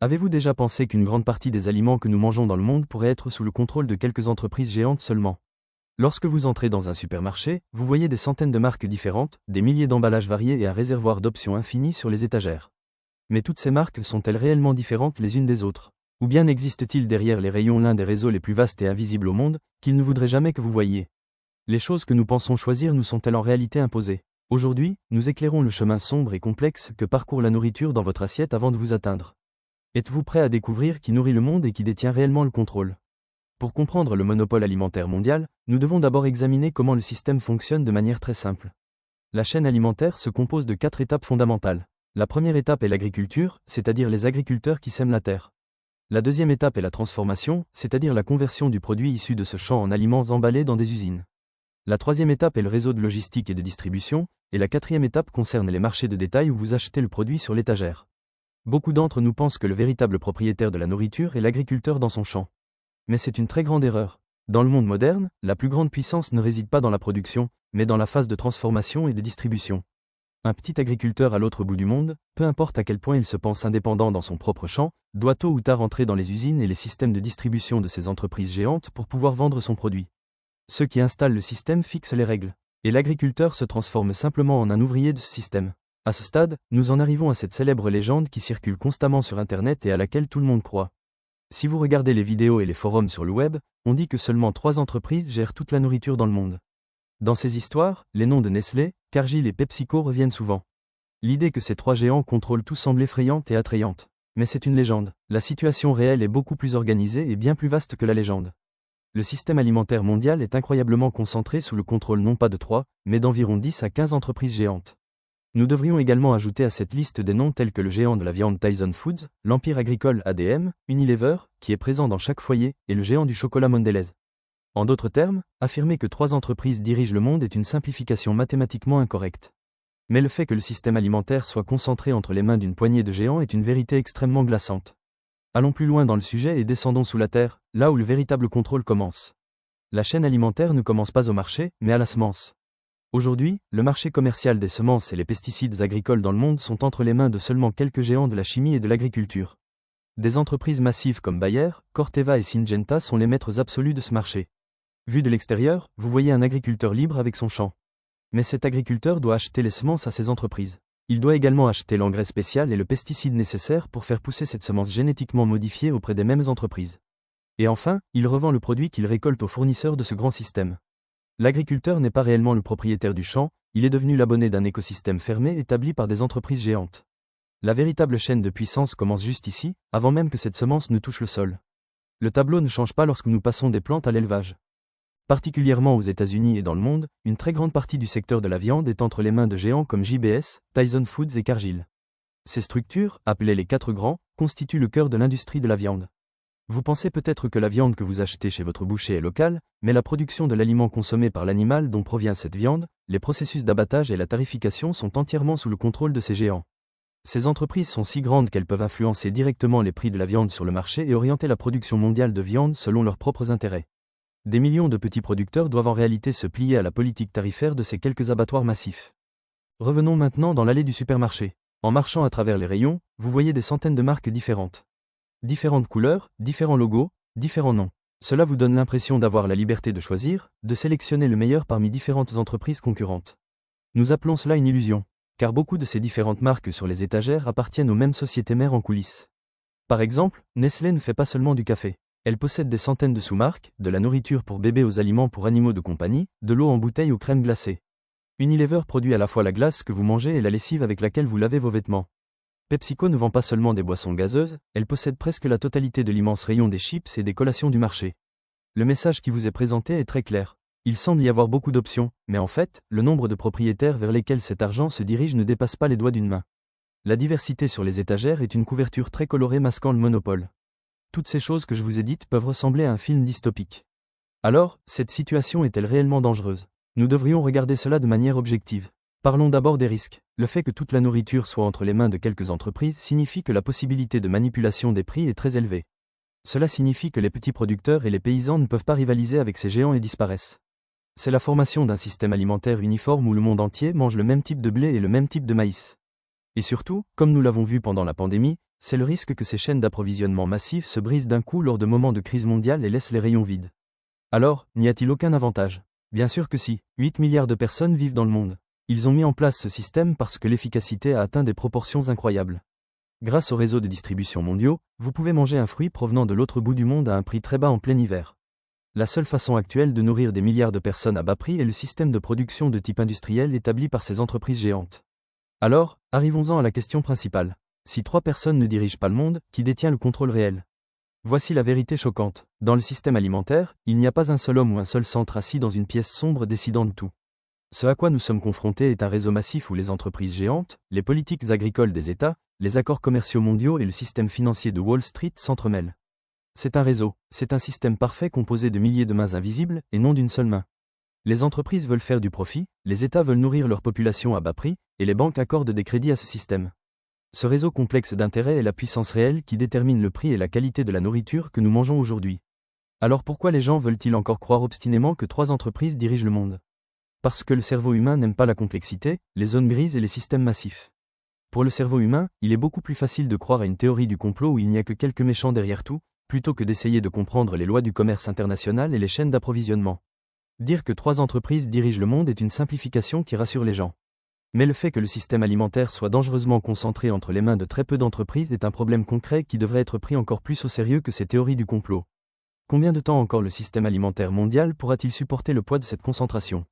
Avez-vous déjà pensé qu'une grande partie des aliments que nous mangeons dans le monde pourrait être sous le contrôle de quelques entreprises géantes seulement? Lorsque vous entrez dans un supermarché, vous voyez des centaines de marques différentes, des milliers d'emballages variés et un réservoir d'options infinies sur les étagères. Mais toutes ces marques sont-elles réellement différentes les unes des autres? Ou bien existe-t-il derrière les rayons l'un des réseaux les plus vastes et invisibles au monde, qu'ils ne voudraient jamais que vous voyiez? Les choses que nous pensons choisir nous sont-elles en réalité imposées? Aujourd'hui, nous éclairons le chemin sombre et complexe que parcourt la nourriture dans votre assiette avant de vous atteindre. Êtes-vous prêt à découvrir qui nourrit le monde et qui détient réellement le contrôle? Pour comprendre le monopole alimentaire mondial, nous devons d'abord examiner comment le système fonctionne de manière très simple. La chaîne alimentaire se compose de 4 étapes fondamentales. La première étape est l'agriculture, c'est-à-dire les agriculteurs qui sèment la terre. La deuxième étape est la transformation, c'est-à-dire la conversion du produit issu de ce champ en aliments emballés dans des usines. La troisième étape est le réseau de logistique et de distribution, et la quatrième étape concerne les marchés de détail où vous achetez le produit sur l'étagère. Beaucoup d'entre nous pensent que le véritable propriétaire de la nourriture est l'agriculteur dans son champ. Mais c'est une très grande erreur. Dans le monde moderne, la plus grande puissance ne réside pas dans la production, mais dans la phase de transformation et de distribution. Un petit agriculteur à l'autre bout du monde, peu importe à quel point il se pense indépendant dans son propre champ, doit tôt ou tard entrer dans les usines et les systèmes de distribution de ces entreprises géantes pour pouvoir vendre son produit. Ceux qui installent le système fixent les règles, et l'agriculteur se transforme simplement en un ouvrier de ce système. À ce stade, nous en arrivons à cette célèbre légende qui circule constamment sur Internet et à laquelle tout le monde croit. Si vous regardez les vidéos et les forums sur le web, on dit que seulement 3 entreprises gèrent toute la nourriture dans le monde. Dans ces histoires, les noms de Nestlé, Cargill et PepsiCo reviennent souvent. L'idée que ces 3 géants contrôlent tout semble effrayante et attrayante. Mais c'est une légende. La situation réelle est beaucoup plus organisée et bien plus vaste que la légende. Le système alimentaire mondial est incroyablement concentré sous le contrôle non pas de 3, mais d'environ 10 à 15 entreprises géantes. Nous devrions également ajouter à cette liste des noms tels que le géant de la viande Tyson Foods, l'empire agricole ADM, Unilever, qui est présent dans chaque foyer, et le géant du chocolat Mondelez. En d'autres termes, affirmer que 3 entreprises dirigent le monde est une simplification mathématiquement incorrecte. Mais le fait que le système alimentaire soit concentré entre les mains d'une poignée de géants est une vérité extrêmement glaçante. Allons plus loin dans le sujet et descendons sous la terre, là où le véritable contrôle commence. La chaîne alimentaire ne commence pas au marché, mais à la semence. Aujourd'hui, le marché commercial des semences et les pesticides agricoles dans le monde sont entre les mains de seulement quelques géants de la chimie et de l'agriculture. Des entreprises massives comme Bayer, Corteva et Syngenta sont les maîtres absolus de ce marché. Vu de l'extérieur, vous voyez un agriculteur libre avec son champ. Mais cet agriculteur doit acheter les semences à ces entreprises. Il doit également acheter l'engrais spécial et le pesticide nécessaire pour faire pousser cette semence génétiquement modifiée auprès des mêmes entreprises. Et enfin, il revend le produit qu'il récolte aux fournisseurs de ce grand système. L'agriculteur n'est pas réellement le propriétaire du champ, il est devenu l'abonné d'un écosystème fermé établi par des entreprises géantes. La véritable chaîne de puissance commence juste ici, avant même que cette semence ne touche le sol. Le tableau ne change pas lorsque nous passons des plantes à l'élevage. Particulièrement aux États-Unis et dans le monde, une très grande partie du secteur de la viande est entre les mains de géants comme JBS, Tyson Foods et Cargill. Ces structures, appelées les 4 grands, constituent le cœur de l'industrie de la viande. Vous pensez peut-être que la viande que vous achetez chez votre boucher est locale, mais la production de l'aliment consommé par l'animal dont provient cette viande, les processus d'abattage et la tarification sont entièrement sous le contrôle de ces géants. Ces entreprises sont si grandes qu'elles peuvent influencer directement les prix de la viande sur le marché et orienter la production mondiale de viande selon leurs propres intérêts. Des millions de petits producteurs doivent en réalité se plier à la politique tarifaire de ces quelques abattoirs massifs. Revenons maintenant dans l'allée du supermarché. En marchant à travers les rayons, vous voyez des centaines de marques différentes. Différentes couleurs, différents logos, différents noms. Cela vous donne l'impression d'avoir la liberté de choisir, de sélectionner le meilleur parmi différentes entreprises concurrentes. Nous appelons cela une illusion, car beaucoup de ces différentes marques sur les étagères appartiennent aux mêmes sociétés mères en coulisses. Par exemple, Nestlé ne fait pas seulement du café. Elle possède des centaines de sous-marques, de la nourriture pour bébés aux aliments pour animaux de compagnie, de l'eau en bouteille aux crèmes glacées. Unilever produit à la fois la glace que vous mangez et la lessive avec laquelle vous lavez vos vêtements. PepsiCo ne vend pas seulement des boissons gazeuses, elle possède presque la totalité de l'immense rayon des chips et des collations du marché. Le message qui vous est présenté est très clair. Il semble y avoir beaucoup d'options, mais en fait, le nombre de propriétaires vers lesquels cet argent se dirige ne dépasse pas les doigts d'une main. La diversité sur les étagères est une couverture très colorée masquant le monopole. Toutes ces choses que je vous ai dites peuvent ressembler à un film dystopique. Alors, cette situation est-elle réellement dangereuse? Nous devrions regarder cela de manière objective. Parlons d'abord des risques. Le fait que toute la nourriture soit entre les mains de quelques entreprises signifie que la possibilité de manipulation des prix est très élevée. Cela signifie que les petits producteurs et les paysans ne peuvent pas rivaliser avec ces géants et disparaissent. C'est la formation d'un système alimentaire uniforme où le monde entier mange le même type de blé et le même type de maïs. Et surtout, comme nous l'avons vu pendant la pandémie, c'est le risque que ces chaînes d'approvisionnement massives se brisent d'un coup lors de moments de crise mondiale et laissent les rayons vides. Alors, n'y a-t-il aucun avantage? Bien sûr que si, 8 milliards de personnes vivent dans le monde. Ils ont mis en place ce système parce que l'efficacité a atteint des proportions incroyables. Grâce aux réseaux de distribution mondiaux, vous pouvez manger un fruit provenant de l'autre bout du monde à un prix très bas en plein hiver. La seule façon actuelle de nourrir des milliards de personnes à bas prix est le système de production de type industriel établi par ces entreprises géantes. Alors, arrivons-en à la question principale. Si 3 personnes ne dirigent pas le monde, qui détient le contrôle réel? Voici la vérité choquante. Dans le système alimentaire, il n'y a pas un seul homme ou un seul centre assis dans une pièce sombre décidant de tout. Ce à quoi nous sommes confrontés est un réseau massif où les entreprises géantes, les politiques agricoles des États, les accords commerciaux mondiaux et le système financier de Wall Street s'entremêlent. C'est un réseau, c'est un système parfait composé de milliers de mains invisibles et non d'une seule main. Les entreprises veulent faire du profit, les États veulent nourrir leur population à bas prix, et les banques accordent des crédits à ce système. Ce réseau complexe d'intérêts est la puissance réelle qui détermine le prix et la qualité de la nourriture que nous mangeons aujourd'hui. Alors pourquoi les gens veulent-ils encore croire obstinément que 3 entreprises dirigent le monde? Parce que le cerveau humain n'aime pas la complexité, les zones grises et les systèmes massifs. Pour le cerveau humain, il est beaucoup plus facile de croire à une théorie du complot où il n'y a que quelques méchants derrière tout, plutôt que d'essayer de comprendre les lois du commerce international et les chaînes d'approvisionnement. Dire que 3 entreprises dirigent le monde est une simplification qui rassure les gens. Mais le fait que le système alimentaire soit dangereusement concentré entre les mains de très peu d'entreprises est un problème concret qui devrait être pris encore plus au sérieux que ces théories du complot. Combien de temps encore le système alimentaire mondial pourra-t-il supporter le poids de cette concentration?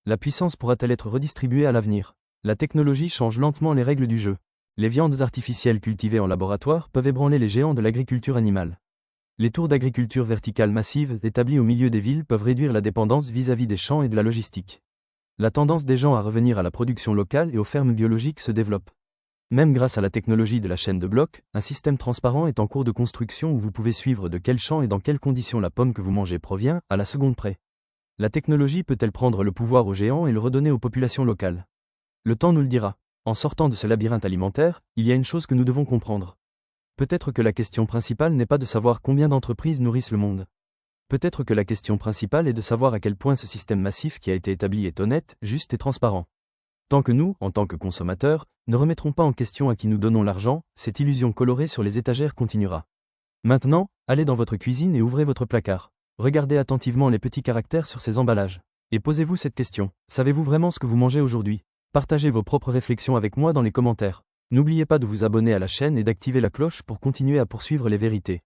La puissance pourra-t-elle être redistribuée à l'avenir? La technologie change lentement les règles du jeu. Les viandes artificielles cultivées en laboratoire peuvent ébranler les géants de l'agriculture animale. Les tours d'agriculture verticale massive établies au milieu des villes peuvent réduire la dépendance vis-à-vis des champs et de la logistique. La tendance des gens à revenir à la production locale et aux fermes biologiques se développe. Même grâce à la technologie de la chaîne de blocs, un système transparent est en cours de construction où vous pouvez suivre de quel champ et dans quelles conditions la pomme que vous mangez provient, à la seconde près. La technologie peut-elle prendre le pouvoir aux géants et le redonner aux populations locales? Le temps nous le dira. En sortant de ce labyrinthe alimentaire, il y a une chose que nous devons comprendre. Peut-être que la question principale n'est pas de savoir combien d'entreprises nourrissent le monde. Peut-être que la question principale est de savoir à quel point ce système massif qui a été établi est honnête, juste et transparent. Tant que nous, en tant que consommateurs, ne remettrons pas en question à qui nous donnons l'argent, cette illusion colorée sur les étagères continuera. Maintenant, allez dans votre cuisine et ouvrez votre placard. Regardez attentivement les petits caractères sur ces emballages. Et posez-vous cette question. Savez-vous vraiment ce que vous mangez aujourd'hui? Partagez vos propres réflexions avec moi dans les commentaires. N'oubliez pas de vous abonner à la chaîne et d'activer la cloche pour continuer à poursuivre les vérités.